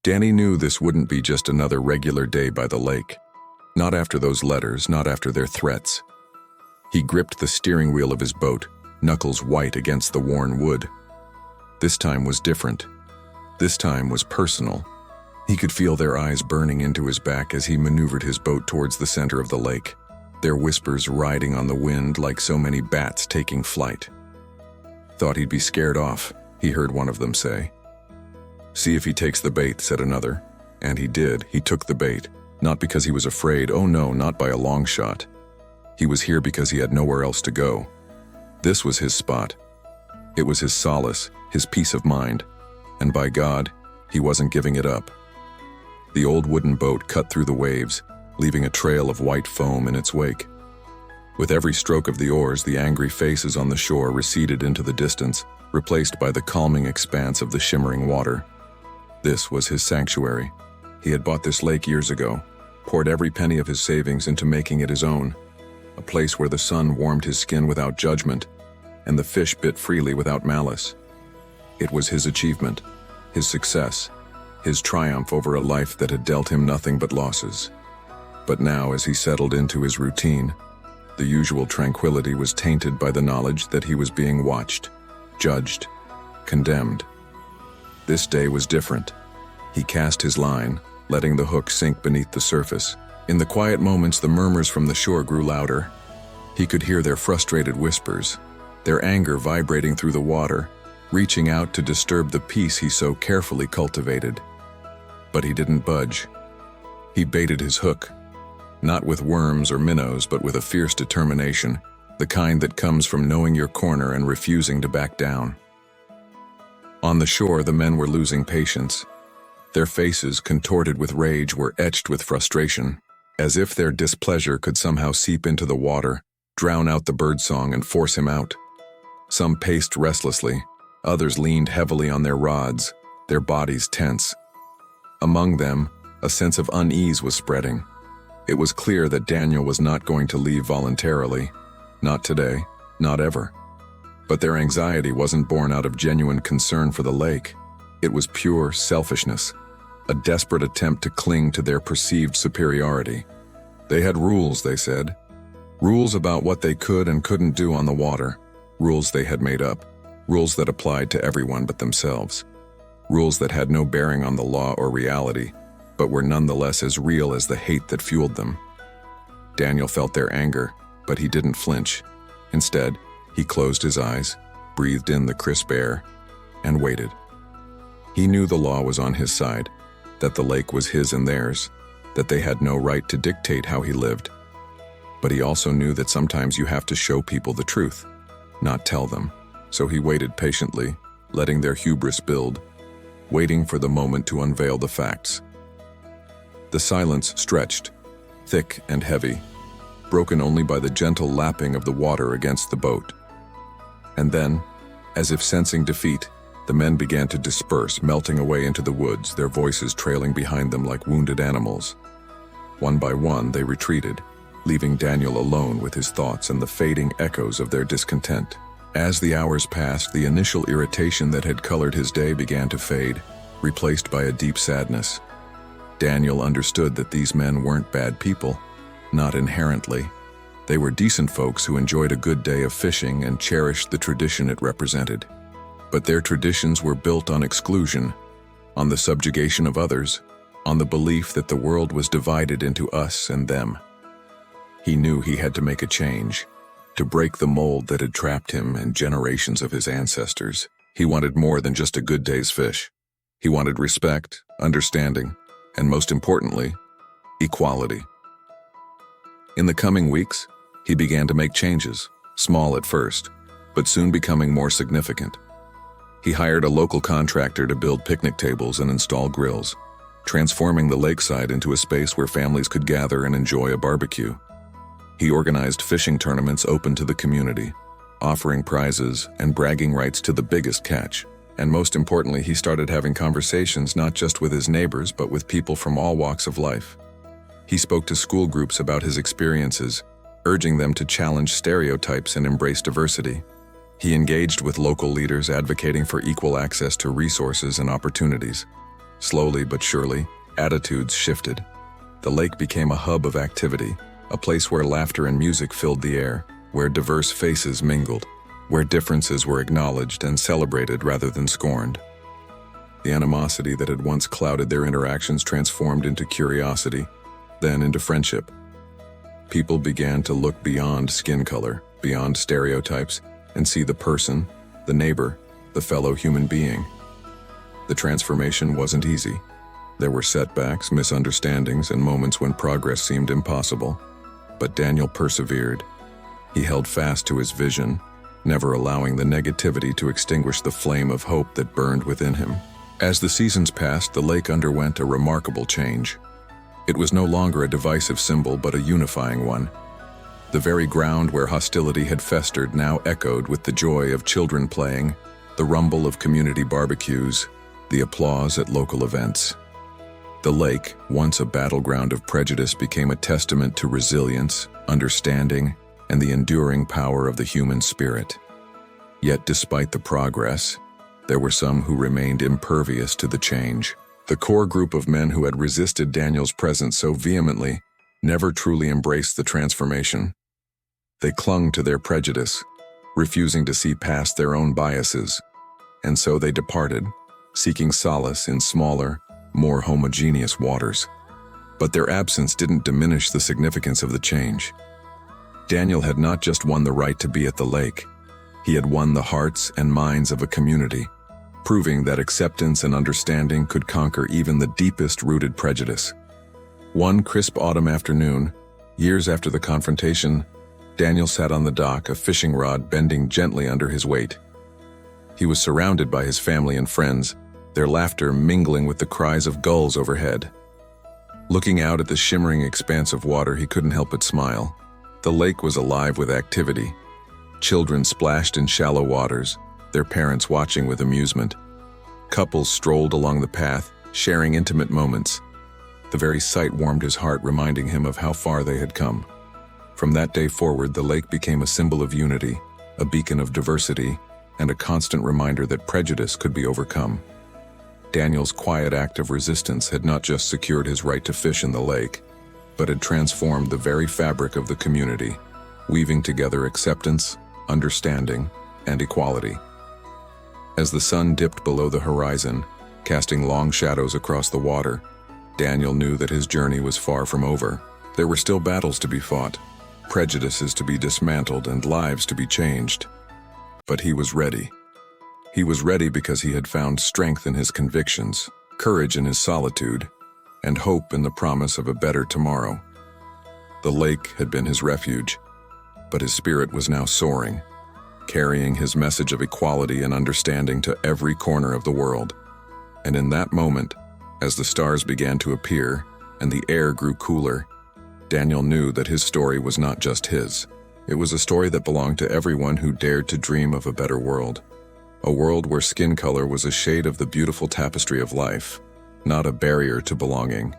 Danny knew this wouldn't be just another regular day by the lake. Not after those letters, not after their threats. He gripped the steering wheel of his boat, knuckles white against the worn wood. This time was different. This time was personal. He could feel their eyes burning into his back as he maneuvered his boat towards the center of the lake, their whispers riding on the wind like so many bats taking flight. "Thought he'd be scared off," he heard one of them say. "See if he takes the bait," said another. And he did. He took the bait. Not because he was afraid, oh no, not by a long shot. He was here because he had nowhere else to go. This was his spot. It was his solace, his peace of mind. And by God, he wasn't giving it up. The old wooden boat cut through the waves, leaving a trail of white foam in its wake. With every stroke of the oars, the angry faces on the shore receded into the distance, replaced by the calming expanse of the shimmering water. This was his sanctuary. He had bought this lake years ago, poured every penny of his savings into making it his own, a place where the sun warmed his skin without judgment, and the fish bit freely without malice. It was his achievement, his success, his triumph over a life that had dealt him nothing but losses. But now, as he settled into his routine, the usual tranquility was tainted by the knowledge that he was being watched, judged, condemned. This day was different. He cast his line, letting the hook sink beneath the surface. In the quiet moments, the murmurs from the shore grew louder. He could hear their frustrated whispers, their anger vibrating through the water, reaching out to disturb the peace he so carefully cultivated. But he didn't budge. He baited his hook, not with worms or minnows, but with a fierce determination, the kind that comes from knowing your corner and refusing to back down. On the shore, the men were losing patience. Their faces, contorted with rage, were etched with frustration, as if their displeasure could somehow seep into the water, drown out the birdsong, and force him out. Some paced restlessly, others leaned heavily on their rods, their bodies tense. Among them, a sense of unease was spreading. It was clear that Daniel was not going to leave voluntarily. Not today, not ever. But their anxiety wasn't born out of genuine concern for the lake. It was pure selfishness, a desperate attempt to cling to their perceived superiority. They had rules, they said. Rules about what they could and couldn't do on the water. Rules they had made up. Rules that applied to everyone but themselves. Rules that had no bearing on the law or reality, but were nonetheless as real as the hate that fueled them. Daniel felt their anger, but he didn't flinch. Instead, he closed his eyes, breathed in the crisp air, and waited. He knew the law was on his side, that the lake was his and theirs, that they had no right to dictate how he lived. But he also knew that sometimes you have to show people the truth, not tell them. So he waited patiently, letting their hubris build, waiting for the moment to unveil the facts. The silence stretched, thick and heavy, broken only by the gentle lapping of the water against the boat. And then, as if sensing defeat, the men began to disperse, melting away into the woods, their voices trailing behind them like wounded animals. One by one, they retreated, leaving Daniel alone with his thoughts and the fading echoes of their discontent. As the hours passed, the initial irritation that had colored his day began to fade, replaced by a deep sadness. Daniel understood that these men weren't bad people, not inherently. They were decent folks who enjoyed a good day of fishing and cherished the tradition it represented. But their traditions were built on exclusion, on the subjugation of others, on the belief that the world was divided into us and them. He knew he had to make a change, to break the mold that had trapped him and generations of his ancestors. He wanted more than just a good day's fish. He wanted respect, understanding, and most importantly, equality. In the coming weeks, he began to make changes, small at first, but soon becoming more significant. He hired a local contractor to build picnic tables and install grills, transforming the lakeside into a space where families could gather and enjoy a barbecue. He organized fishing tournaments open to the community, offering prizes and bragging rights to the biggest catch. And most importantly, he started having conversations not just with his neighbors, but with people from all walks of life. He spoke to school groups about his experiences, urging them to challenge stereotypes and embrace diversity. He engaged with local leaders advocating for equal access to resources and opportunities. Slowly but surely, attitudes shifted. The lake became a hub of activity, a place where laughter and music filled the air, where diverse faces mingled, where differences were acknowledged and celebrated rather than scorned. The animosity that had once clouded their interactions transformed into curiosity, then into friendship. People began to look beyond skin color, beyond stereotypes, and see the person, the neighbor, the fellow human being. The transformation wasn't easy. There were setbacks, misunderstandings, and moments when progress seemed impossible. But Daniel persevered. He held fast to his vision, never allowing the negativity to extinguish the flame of hope that burned within him. As the seasons passed, the lake underwent a remarkable change. It was no longer a divisive symbol, but a unifying one. The very ground where hostility had festered now echoed with the joy of children playing, the rumble of community barbecues, the applause at local events. The lake, once a battleground of prejudice, became a testament to resilience, understanding, and the enduring power of the human spirit. Yet despite the progress, there were some who remained impervious to the change. The core group of men who had resisted Daniel's presence so vehemently never truly embraced the transformation. They clung to their prejudice, refusing to see past their own biases, and so they departed, seeking solace in smaller, more homogeneous waters. But their absence didn't diminish the significance of the change. Daniel had not just won the right to be at the lake, he had won the hearts and minds of a community, proving that acceptance and understanding could conquer even the deepest-rooted prejudice. One crisp autumn afternoon, years after the confrontation, Daniel sat on the dock, a fishing rod bending gently under his weight. He was surrounded by his family and friends, their laughter mingling with the cries of gulls overhead. Looking out at the shimmering expanse of water, he couldn't help but smile. The lake was alive with activity. Children splashed in shallow waters, their parents watching with amusement. Couples strolled along the path, sharing intimate moments. The very sight warmed his heart, reminding him of how far they had come. From that day forward, the lake became a symbol of unity, a beacon of diversity, and a constant reminder that prejudice could be overcome. Daniel's quiet act of resistance had not just secured his right to fish in the lake, but had transformed the very fabric of the community, weaving together acceptance, understanding, and equality. As the sun dipped below the horizon, casting long shadows across the water, Daniel knew that his journey was far from over. There were still battles to be fought, prejudices to be dismantled, and lives to be changed. But he was ready. He was ready because he had found strength in his convictions, courage in his solitude, and hope in the promise of a better tomorrow. The lake had been his refuge, but his spirit was now soaring, carrying his message of equality and understanding to every corner of the world. And in that moment, as the stars began to appear and the air grew cooler, Daniel knew that his story was not just his. It was a story that belonged to everyone who dared to dream of a better world. A world where skin color was a shade of the beautiful tapestry of life, not a barrier to belonging.